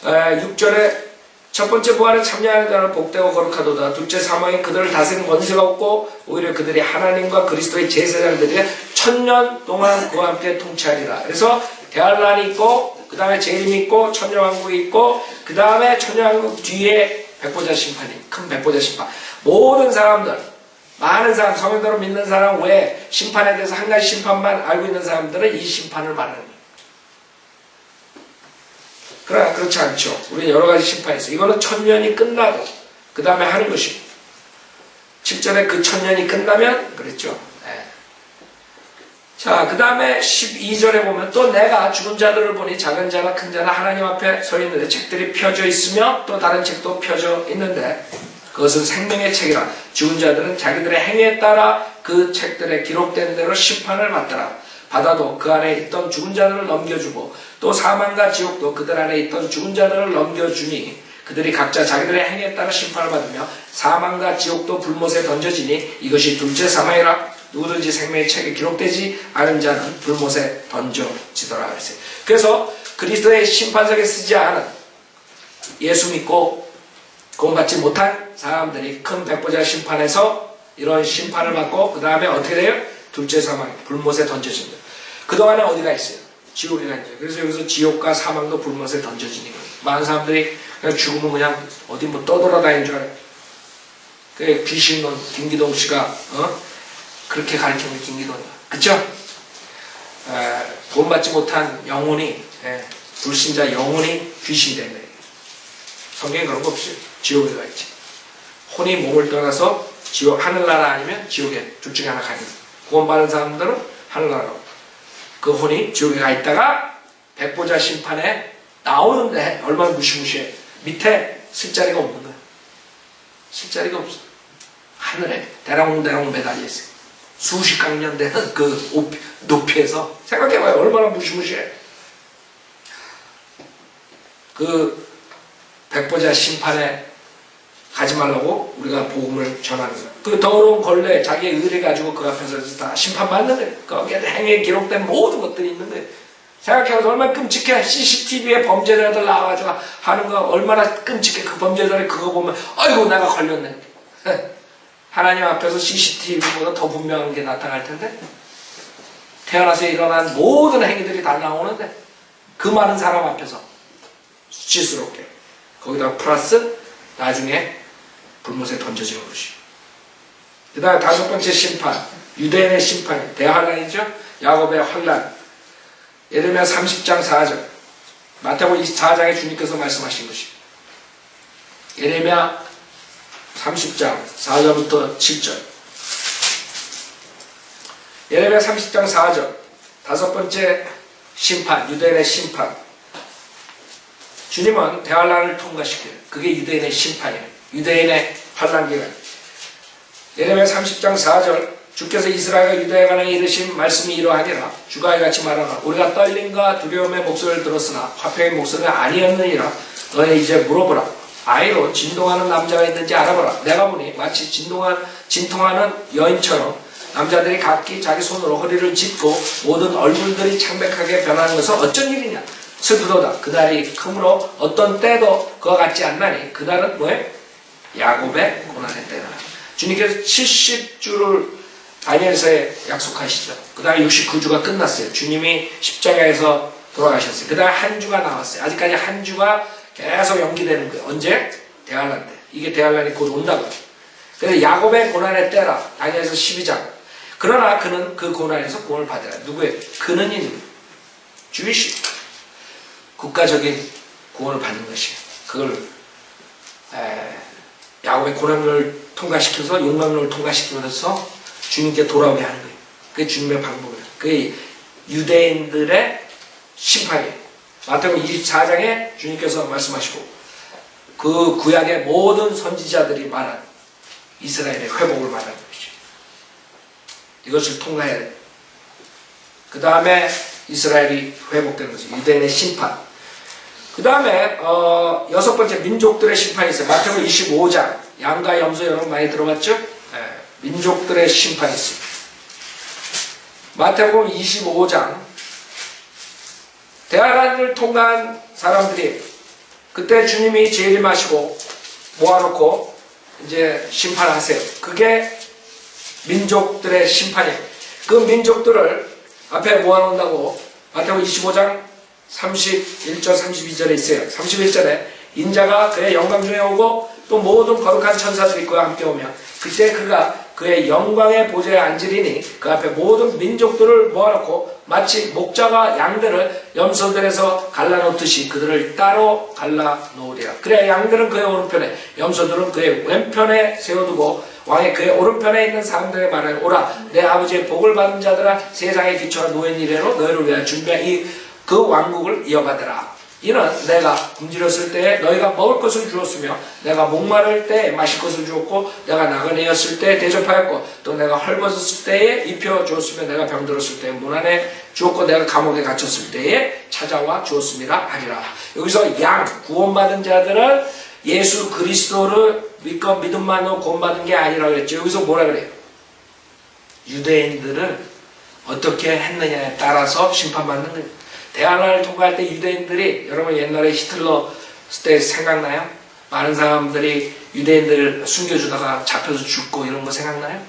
6절에 첫 번째 부활에 참여하는 자는 복되고 거룩하도다. 둘째 사망에 그들을 다스리는 권세가 없고 오히려 그들이 하나님과 그리스도의 제사장들이 천년 동안 그와 함께 통치하리라. 그래서 대환란이 있고 그 다음에 재림이 있고 천년왕국이 있고 그 다음에 천년왕국 뒤에 백보자 심판이 큰 백보자 심판. 모든 사람들 많은 사람 성경대로 믿는 사람 외에 심판에 대해서 한 가지 심판만 알고 있는 사람들은 이 심판을 말하는 거예요. 그러나 그렇지 않죠. 우리는 여러 가지 심판이 있어요. 이거는 천년이 끝나고 그 다음에 하는 것입니다. 7절에 그 천년이 끝나면 그랬죠. 네. 자, 그 다음에 12절에 보면 또 내가 죽은 자들을 보니 작은 자나 큰 자나 하나님 앞에 서 있는데 책들이 펴져 있으며 또 다른 책도 펴져 있는데 그것은 생명의 책이라. 죽은 자들은 자기들의 행위에 따라 그 책들에 기록된 대로 심판을 받더라. 받아도 그 안에 있던 죽은 자들을 넘겨주고 또 사망과 지옥도 그들 안에 있던 죽은 자들을 넘겨주니 그들이 각자 자기들의 행위에 따라 심판을 받으며 사망과 지옥도 불못에 던져지니 이것이 둘째 사망이라. 누구든지 생명의 책에 기록되지 않은 자는 불못에 던져지더라. 그래서 그리스도의 심판석에 쓰지 않은 예수 믿고 구원받지 못한 사람들이 큰 백보자 심판에서 이런 심판을 받고 그 다음에 어떻게 돼요? 둘째 사망, 불못에 던져진다. 그동안에 어디가 있어요? 지옥에 가 있죠. 그래서 여기서 지옥과 사망도 불못에 던져지는 거예요. 많은 사람들이 그냥 죽으면 그냥 어디 뭐 떠돌아다니는 줄 알아요. 그 귀신론 김기동 씨가 그렇게 가르치는 김기동이야. 그쵸? 구원받지 못한 영혼이 불신자 영혼이 귀신이 된다. 성경에 그런 거 없어요. 지옥에 가 있지. 혼이 몸을 떠나서 지옥 하늘나라 아니면 지옥에 둘 중에 하나 가는 거예요. 구원받은 사람들은 하늘나라로 그 혼이 지옥에 가 있다가 백보자 심판에 나오는데 얼마나 무시무시해. 밑에 쓸 자리가 없는 거야. 쓸 자리가 없어. 하늘에 대롱대롱 매달려 있어요. 수십 강년 되는 그 높이에서 생각해봐요. 얼마나 무시무시해. 그 백보자 심판에 가지 말라고 우리가 복음을 전하는 거예요. 그 더러운 걸레 자기의 의를 가지고 그 앞에서 다 심판받는 거예요. 거기에 행위에 기록된 모든 것들이 있는 거예요. 생각해봐서 얼마나 끔찍해. CCTV에 범죄자들 나와가지고 하는 거 얼마나 끔찍해. 그 범죄자들이 그거 보면 아이고 내가 걸렸네. 하나님 앞에서 CCTV보다 더 분명한 게 나타날 텐데 태어나서 일어난 모든 행위들이 다 나오는데 그 많은 사람 앞에서 수치스럽게 거기다 플러스 나중에 불못에 던져지는 것이. 그 다음에 다섯 번째 심판, 유대인의 심판이 대환란이죠. 야곱의 환란. 예레미야 30장 4절, 마태복음 24장에 주님께서 말씀하신 것이. 예레미야 30장 4절부터 7절. 예레미야 30장 4절, 다섯 번째 심판, 유대인의 심판. 주님은 대환란을 통과시켜요. 그게 유대인의 심판이에요. 유대인의 환란기간. 예레미야 30장 4절, 주께서 이스라엘과 유다에 관하여 이르신 말씀이 이러하니라. 주가 이같이 말하노라. 우리가 떨림과 두려움의 목소리를 들었으나 화평의 목소리가 아니었느니라. 너네 이제 물어보라. 아이로 진동하는 남자가 있는지 알아보라. 내가 보니 마치 진통하는 여인처럼 남자들이 각기 자기 손으로 허리를 짚고 모든 얼굴들이 창백하게 변하는 것은 어쩐 일이냐. 슬프도다. 그날이 크므로 어떤 때도 그와 같지 않나니 그날은 뭐예요? 야곱의 고난의 때다. 주님께서 70주를 다니엘서에 약속하시죠. 그 다음에 69주가 끝났어요. 주님이 십자가에서 돌아가셨어요. 그 다음에 한 주가 남았어요. 아직까지 한 주가 계속 연기되는 거예요. 언제? 대환란 때. 이게 대환란이 곧 온다고. 그래서 야곱의 고난의 때라. 다니엘서 12장. 그러나 그는 그 고난에서 구원을 받으라. 누구의? 그는이 주이시 국가적인 구원을 받는 것이에요. 그걸 야곱의 고난을 통과시켜서 용광로를 통과시키면서 주님께 돌아오게 하는 거예요. 그게 주님의 방법이에요. 그게 유대인들의 심판이에요. 마태복음 24장에 주님께서 말씀하시고 그 구약의 모든 선지자들이 말한 이스라엘의 회복을 말하는 것이죠. 이것을 통과해야 돼요. 그 다음에 이스라엘이 회복되는 것이죠. 유대인의 심판. 그 다음에 여섯 번째 민족들의 심판이 있어요. 마태복음 25장 양과 염소 여러분 많이 들어봤죠? 네. 민족들의 심판이 있어요. 마태복음 25장 대하란을 통과한 사람들이 그때 주님이 재림하시고 모아놓고 이제 심판하세요. 그게 민족들의 심판이에요. 그 민족들을 앞에 모아놓는다고 마태복음 25장 31절 32절에 있어요. 31절에 인자가 그의 영광 중에 오고 또 모든 거룩한 천사들이 그와 함께 오며 그때 그가 그의 영광의 보좌에 앉으리니 그 앞에 모든 민족들을 모아놓고 마치 목자가 양들을 염소들에서 갈라놓듯이 그들을 따로 갈라놓으리라. 그래야 양들은 그의 오른편에 염소들은 그의 왼편에 세워두고 왕의 그의 오른편에 있는 사람들의 말을 오라 내 아버지의 복을 받은 자들아 세상의 기초와 노인 이래로 너희를 위하여 준비한 그 왕국을 이어받으라. 이는 내가 굶주렸을 때에 너희가 먹을 것을 주었으며 내가 목마를 때에 마실 것을 주었고 내가 나그네였을 때에 대접하였고 또 내가 헐벗었을 때에 입혀 주었으며 내가 병들었을 때에 문 안에 주었고 내가 감옥에 갇혔을 때에 찾아와 주었음이라 하리라. 여기서 양 구원받은 자들은 예수 그리스도를 믿고 믿음만으로 구원받은 게 아니라 그랬죠. 여기서 뭐라 그래요? 유대인들은 어떻게 했느냐에 따라서 심판받는 거예요. 대항을 통과할 때 유대인들이 여러분 옛날에 히틀러 때 생각나요? 많은 사람들이 유대인들을 숨겨주다가 잡혀서 죽고 이런 거 생각나요?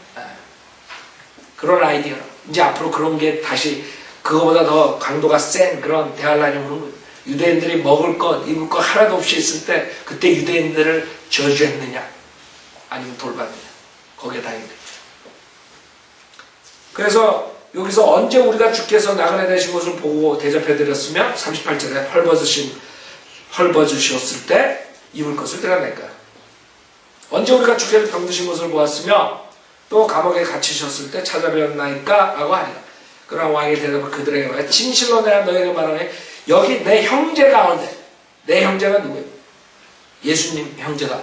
그런 아이디어. 이제 앞으로 그런 게 다시 그거보다 더 강도가 센 그런 대환란이 오는 거예요. 유대인들이 먹을 것, 입을 것 하나도 없이 있을 때 그때 유대인들을 저주했느냐 아니면 돌봤느냐 거기에 달린 거죠. 그래서 여기서 언제 우리가 주께서 나그네 되신 것을 보고 대접해드렸으며 38절에 헐벗으셨을 때 입을 것을 드러낼까. 언제 우리가 주께서 병드신 것을 보았으며 또 감옥에 갇히셨을 때 찾아뵈었나이까 라고 하리라. 그러나 왕이 대답을 그들에게 말해 진실로 내가 너에게 말하노니 여기 내 형제 가운데 내 형제가 누구예요? 예수님 형제가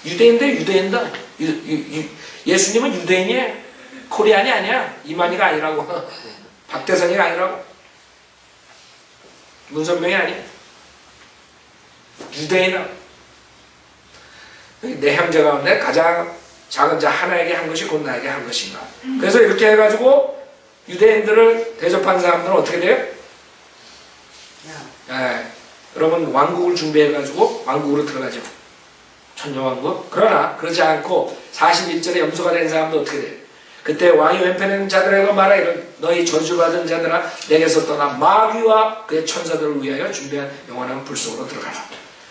유대인데 유대인다. 예수님은 유대인이에요. 코리안이 아니야. 이만희가 아니라고. 박대선이가 아니라고. 문선명이 아니야. 유대인이라고. 내 형제 가운데 가장 작은 자 하나에게 한 것이 곧 나에게 한 것인가. 그래서 이렇게 해가지고 유대인들을 대접한 사람들은 어떻게 돼요? 여러분 왕국을 준비해가지고 왕국으로 들어가죠. 천녀왕국. 그러나 그러지 않고 41절에 염소가 된 사람도 어떻게 돼요? 그때 왕이 왼편에 있는 자들에게 말하기를 너희 저주받은 자들아 내게서 떠나 마귀와 그의 천사들을 위하여 준비한 영원한 불 속으로 들어가라.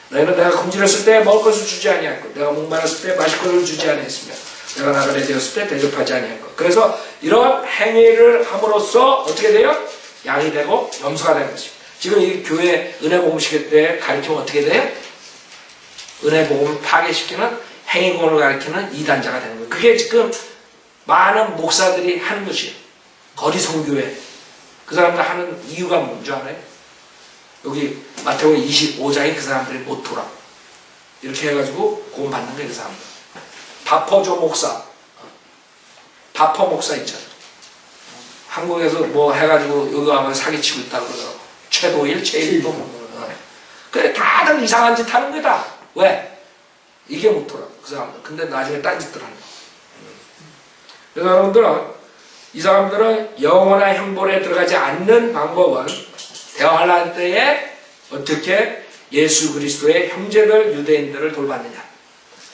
너희는 내가 굶주렸을 때 먹을 것을 주지 아니하였고 내가 목마랐을 때 마실 것을 주지 아니했으며 내가 나그네 되었을 때 대접하지 아니하였고 그래서 이러한 행위를 함으로써 어떻게 돼요? 양이 되고 염소가 되는 것입니다. 지금 이 교회 은혜복음시킬 때 가르치면 어떻게 돼요? 은혜복음을 파괴시키는 행위권을 가르치는 이단자가 되는 거예요. 그게 지금 많은 목사들이 하는 것이에요. 거리 선교회. 그 사람들 하는 이유가 뭔지 알아요? 여기 마태복음 25장이 그 사람들이 모토라. 이렇게 해가지고 구원받는 거예요. 그 사람들. 바퍼조 목사. 바퍼 목사 있잖아요. 한국에서 뭐 해가지고 여기 와서 사기치고 있다고 그러더라고. 최도일, 최일도 뭐. 그래 다들 이상한 짓 하는 거다. 왜? 이게 모토라. 그 사람들. 근데 나중에 딴 짓들 한다. 그래서 여러분들은 이 사람들은 영원한 형벌에 들어가지 않는 방법은 대환란 때에 어떻게 예수 그리스도의 형제들 유대인들을 돌봤느냐.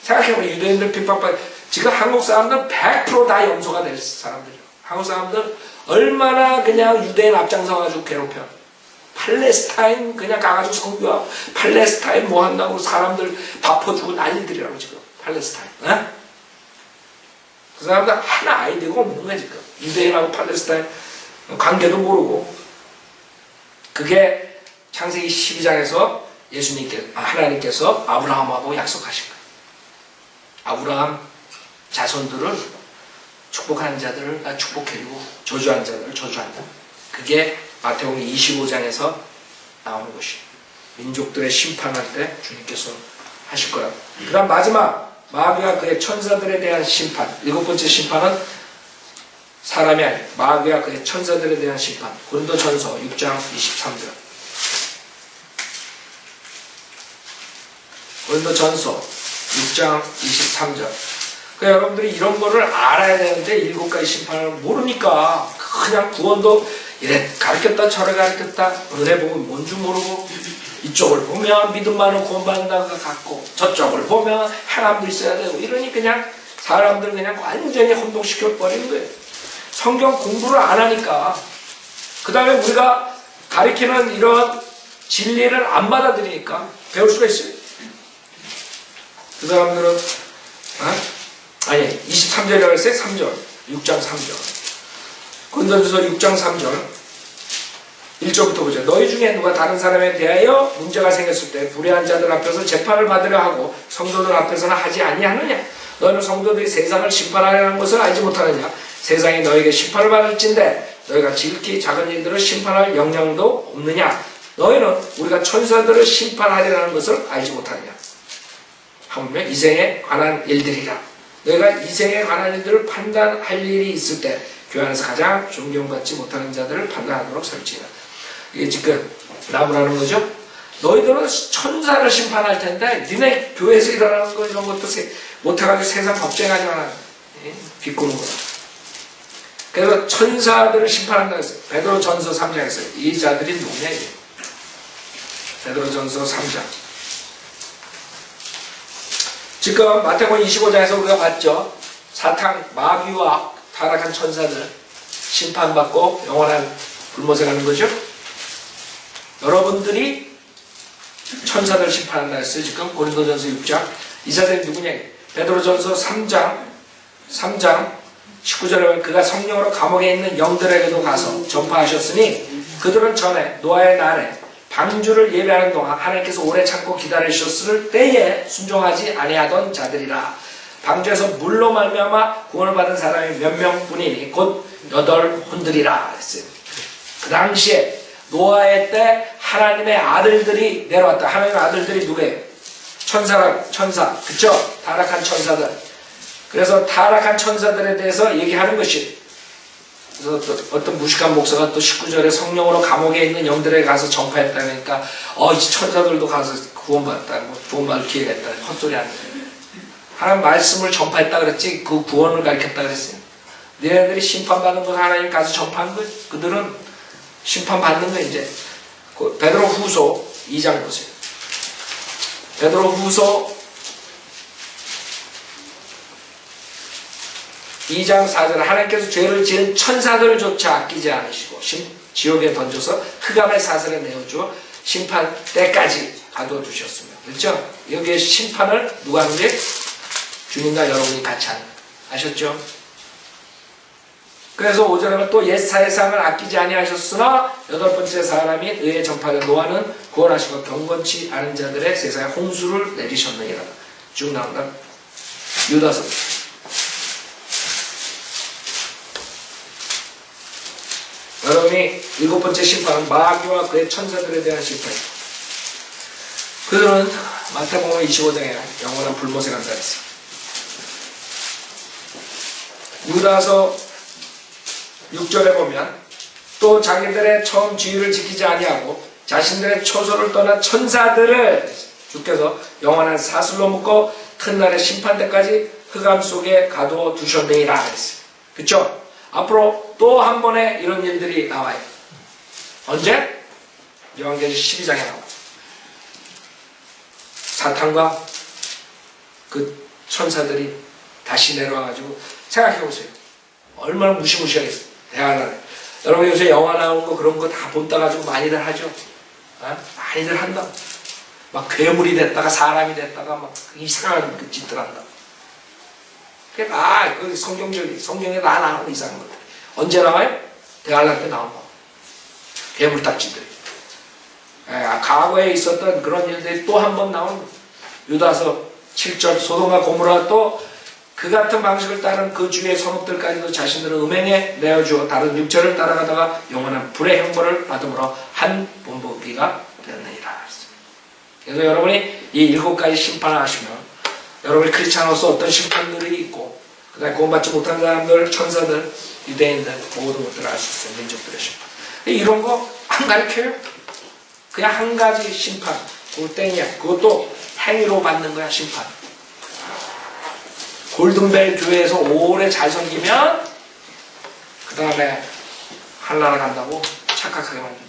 생각해보면 유대인들 핍박받 지금 한국 사람들은 100% 염소가 될 사람들이에요. 한국 사람들 얼마나 그냥 유대인 앞장서가지고 괴롭혀. 팔레스타인 그냥 가가지고 선교하고 팔레스타인 뭐 한다고 사람들 밥 퍼주고 난리들이라고 지금 팔레스타인. 그 사람들 하나 아이디어가 없는 거야 지금. 유대인하고 팔레스타인 관계도 모르고. 그게 창세기 12장에서 하나님께서 아브라함하고 약속하신 거예요. 아브라함 자손들을 축복하는 자들을 축복해주고 저주한 자들을 저주한다. 그게 마태복음 25장에서 나오는 것이에요. 민족들의 심판할 때 주님께서 하실 거라고. 그 다음 마지막 마귀와 그의 천사들에 대한 심판. 7번째 심판은 사람이 아니라 마귀와 그의 천사들에 대한 심판. 고린도전서 6장 23절. 고린도전서 6장 23절. 그러니까 여러분들이 이런 거를 알아야 되는데 7가지 심판을 모르니까 그냥 구원도 이래 가르쳤다 저래 가르쳤다 은혜 보면 뭔지 모르고 이쪽을 보면 믿음만으로 구원받는다고 같고 저쪽을 보면 행함도 있어야 되고 이러니 그냥 사람들 그냥 완전히 혼동시켜 버리는 거예요. 성경 공부를 안 하니까. 그 다음에 우리가 가르치는 이런 진리를 안 받아들이니까 배울 수가 있어요. 그 사람들은 아니 23절이라고 했어요. 3절 6장 3절 고린도전서 6장 3절 1절부터 보죠. 너희 중에 누가 다른 사람에 대하여 문제가 생겼을 때 불의한 자들 앞에서 재판을 받으려 하고 성도들 앞에서는 하지 아니하느냐. 너희는 성도들이 세상을 심판하려는 것을 알지 못하느냐. 세상이 너에게 심판을 받을진데 너희가 지극히 작은 일들을 심판할 역량도 없느냐. 너희는 우리가 천사들을 심판하리라는 것을 알지 못하느냐. 하물며 이생에 관한 일들이라. 너희가 이생에 관한 일들을 판단할 일이 있을 때 교회 안에서 가장 존경받지 못하는 자들을 판단하도록 설치해라. 이게 지금 나무라는 거죠. 너희들은 천사를 심판할 텐데 니네 교회에서 일어나는 거 이런 것도 못해가지고 세상 걱정하지 마라. 비꼬는 거야. 그래서 천사들을 심판한다고 했어요. 베드로전서 3장에서 이 자들이 누구냐. 베드로전서 3장. 지금 마태복음 25장에서 우리가 봤죠. 사탄 마귀와 타락한 천사들 심판받고 영원한 불못에 가는 거죠. 여러분들이 천사들 심판한다 했어요. 지금 고린도전서 6장. 이 자들이 누구냐. 베드로전서 3장 19절에 보면 그가 성령으로 감옥에 있는 영들에게도 가서 전파하셨으니 그들은 전에 노아의 날에 방주를 예배하는 동안 하나님께서 오래 참고 기다리셨을 때에 순종하지 아니하던 자들이라. 방주에서 물로 말미암아 구원을 받은 사람이 몇 명뿐이니 곧 8혼들이라 했어요. 그 당시에 노아의 때 하나님의 아들들이 내려왔다. 하나님의 아들들이 누구예요? 천사, 그쵸? 타락한 천사들. 그래서 타락한 천사들에 대해서 얘기하는 것이, 그래서 또 어떤 무식한 목사가 또 19절에 성령으로 감옥에 있는 영들에게 가서 전파했다니까 이 천사들도 가서 구원받았다. 구원받을 기회가 있다. 헛소리 하는 거예요. 하나님 말씀을 전파했다 그랬지 그 구원을 가르쳤다 그랬어요. 너희들이 심판받는 거 하나님 가서 전파한 거예요. 그들은 심판받는 거 이제. 베드로 후서 2장 보세요. 베드로 후서 2장 4절에 하나님께서 죄를 지은 천사들조차 아끼지 않으시고 지옥에 던져서 흑암의 사슬에 내어주어 심판 때까지 가둬두셨습니다. 그렇죠? 여기에 심판을 누가 하는 게? 주님과 여러분이 같이 하는 거예요. 아셨죠? 그래서 5절에 또 옛 사회상을 아끼지 아니하셨으나 8번째 사람이 의에 전파된 노아는 구원하시고 경건치 않은 자들의 세상에 홍수를 내리셨느니라. 쭉 나온다. 유다서. 여러분이 7번째 심판은 마귀와 그의 천사들에 대한 심판이다. 그들은 마태복음 25장에 영원한 불못에 간다 했어요. 유다서 6절에 보면 또 자기들의 처음 지위를 지키지 아니하고 자신들의 초소를 떠난 천사들을 주께서 영원한 사슬로 묶어 큰 날의 심판대까지 흑암 속에 가두어 두셨느니라 했어요. 그쵸? 앞으로 또 한 번의 이런 일들이 나와요. 언제? 요한계시록 12장에 나와요. 사탄과 그 천사들이 다시 내려와가지고 생각해보세요. 얼마나 무시무시하겠어요. 대화를. 여러분 요새 영화 나오는 거 그런 거 다 본다 가지고 많이들 하죠. 많이들 한다. 막 괴물이 됐다가 사람이 됐다가 막 이상한 짓들 한다. 그게 다 그 성경에 다 나오는 이상한 거예요. 언제 나와요? 대환란 때 나온 거. 괴물딱지들이. 과거에 있었던 그런 일들이 또 한 번 나온 유다서 7절 소돔과 고모라 또 그 같은 방식을 따른 그 주의 성읍들까지도 자신들을 음행에 내어주어 다른 육체를 따라가다가 영원한 불의 형벌을 받음으로 한 본보기가 되었느니라. 그래서 여러분이 이 7가지 심판을 하시면 여러분이 크리스찬으로서 어떤 심판들이 있고 그 다음에 구원받지 못한 사람들, 천사들, 유대인들 모든 것들을 알 수 있어요. 민족들의 심판. 이런 거 안 가르쳐요. 그냥 한 가지 심판. 그거 땡이야. 그것도 행위로 받는 거야, 심판. 골든벨 교회에서 오래 잘 섬기면 그 다음에 한나라 간다고 착각하게 만든다.